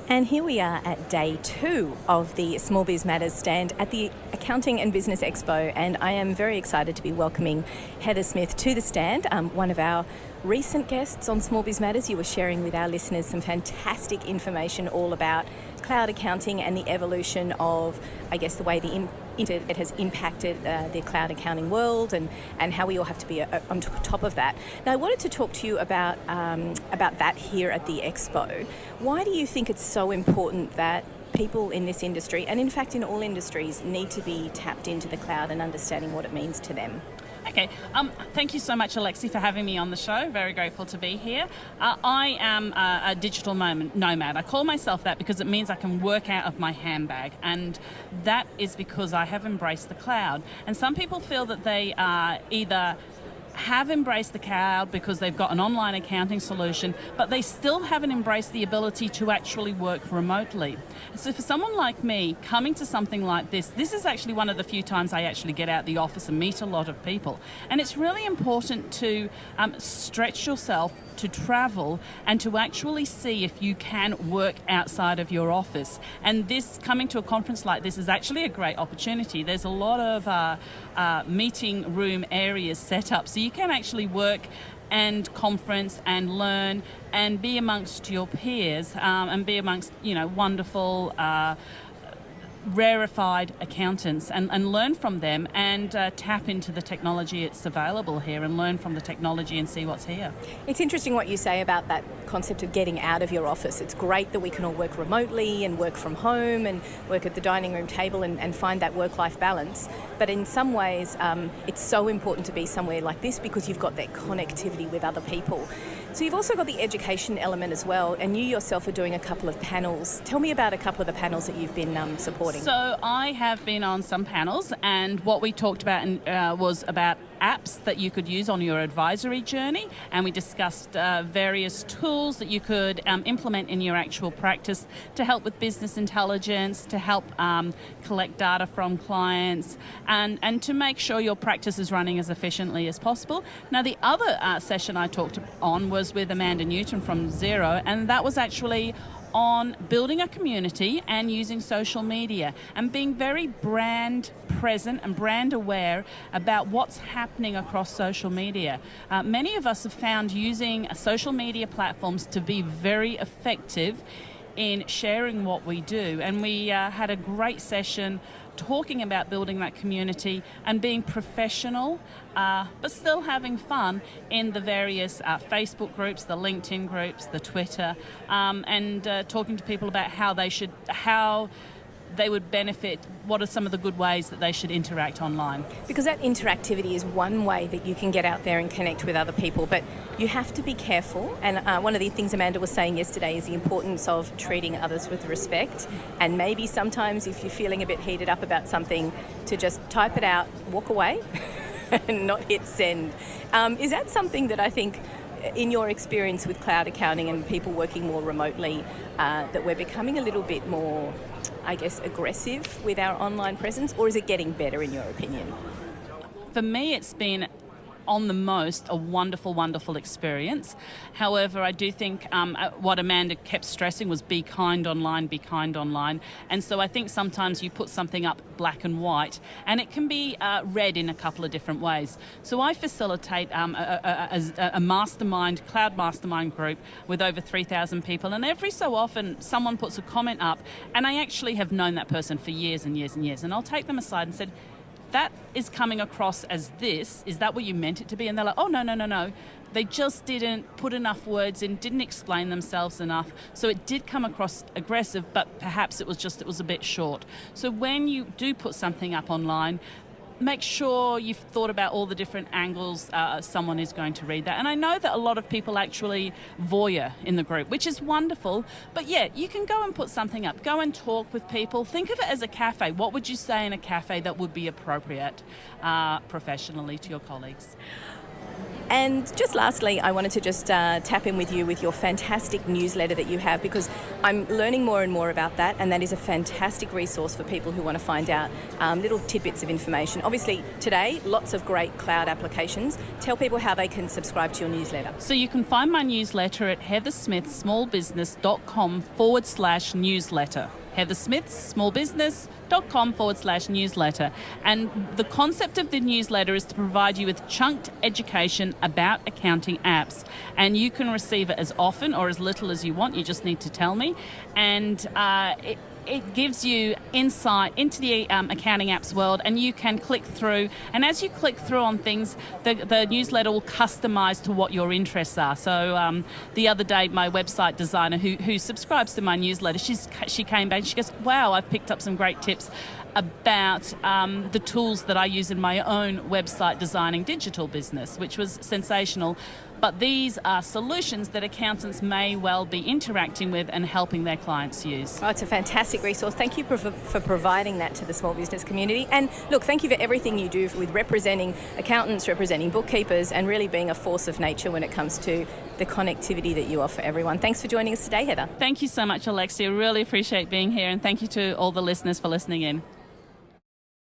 And here we are at day 2 of the Small Biz Matters stand at the Accounting and Business Expo, and I am very excited to be welcoming Heather Smith to the stand, one of our recent guests on Small Biz Matters. You were sharing with our listeners some fantastic information all about cloud accounting and the evolution of, I guess, the way it has impacted the cloud accounting world and how we all have to be on top of that. Now, I wanted to talk to you about that here at the Expo. Why do you think it's so important that people in this industry, and in fact in all industries, need to be tapped into the cloud and understanding what it means to them? Okay, thank you so much, Alexi, for having me on the show. Very grateful to be here. I am a digital nomad. I call myself that because it means I can work out of my handbag, and that is because I have embraced the cloud. And some people feel that they either have embraced the cloud because they've got an online accounting solution, but they still haven't embraced the ability to actually work remotely. So for someone like me, coming to something like this is actually one of the few times I actually get out the office and meet a lot of people. And it's really important to stretch yourself, to travel, and to actually see if you can work outside of your office. And this, coming to a conference like this, is actually a great opportunity. There's a lot of meeting room areas set up, so you can actually work and conference and learn and be amongst your peers and be amongst, wonderful rarefied accountants and learn from them and tap into the technology that's available here and learn from the technology and see what's here. It's interesting what you say about that concept of getting out of your office. It's great that we can all work remotely and work from home and work at the dining room table and find that work-life balance. But in some ways, it's so important to be somewhere like this because you've got that connectivity with other people. So you've also got the education element as well, and you yourself are doing a couple of panels. Tell me about a couple of the panels that you've been supporting. So I have been on some panels, and what we talked about was about apps that you could use on your advisory journey, and we discussed various tools that you could implement in your actual practice to help with business intelligence, to help collect data from clients, and to make sure your practice is running as efficiently as possible. Now, the other session I talked on was with Amanda Newton from Xero, and that was actually on building a community and using social media and being very brand present and brand aware about what's happening across social media. Many of us have found using social media platforms to be very effective in sharing what we do, and we had a great session talking about building that community and being professional but still having fun in the various Facebook groups, the LinkedIn groups, the Twitter, and talking to people about how they would benefit, what are some of the good ways that they should interact online. Because that interactivity is one way that you can get out there and connect with other people, but you have to be careful. And one of the things Amanda was saying yesterday is the importance of treating others with respect, and maybe sometimes if you're feeling a bit heated up about something, to just type it out, walk away and not hit send. Is that something that I think, in your experience with cloud accounting and people working more remotely, that we're becoming a little bit more, I guess, aggressive with our online presence, or is it getting better in your opinion? For me, it's been on the most a wonderful, wonderful experience. However, I do think what Amanda kept stressing was be kind online, be kind online. And so I think sometimes you put something up black and white and it can be read in a couple of different ways. So I facilitate a mastermind, cloud mastermind group with over 3,000 people, and every so often someone puts a comment up and I actually have known that person for years and years and years, and I'll take them aside and said, that is coming across as this. Is that what you meant it to be? And they're like, oh, no. They just didn't put enough words in, didn't explain themselves enough. So it did come across aggressive, but perhaps it was a bit short. So when you do put something up online, make sure you've thought about all the different angles someone is going to read that. And I know that a lot of people actually voyeur in the group, which is wonderful. But yeah, you can go and put something up. Go and talk with people. Think of it as a cafe. What would you say in a cafe that would be appropriate professionally to your colleagues? And just lastly, I wanted to just tap in with you with your fantastic newsletter that you have, because I'm learning more and more about that, and that is a fantastic resource for people who want to find out little tidbits of information. Obviously, today, lots of great cloud applications. Tell people how they can subscribe to your newsletter. So you can find my newsletter at heathersmithsmallbusiness.com/newsletter. heathersmithsmallbusiness.com/newsletter. And the concept of the newsletter is to provide you with chunked education about accounting apps. And you can receive it as often or as little as you want. You just need to tell me. And it gives you insight into the accounting apps world, and you can click through. And as you click through on things, the newsletter will customize to what your interests are. So the other day, my website designer who subscribes to my newsletter, she came back and she goes, wow, I've picked up some great tips about the tools that I use in my own website designing digital business, which was sensational. But these are solutions that accountants may well be interacting with and helping their clients use. Oh, it's a fantastic resource. Thank you for providing that to the small business community. And look, thank you for everything you do with representing accountants, representing bookkeepers, and really being a force of nature when it comes to the connectivity that you offer everyone. Thanks for joining us today, Heather. Thank you so much, Alexi. I really appreciate being here, and thank you to all the listeners for listening in.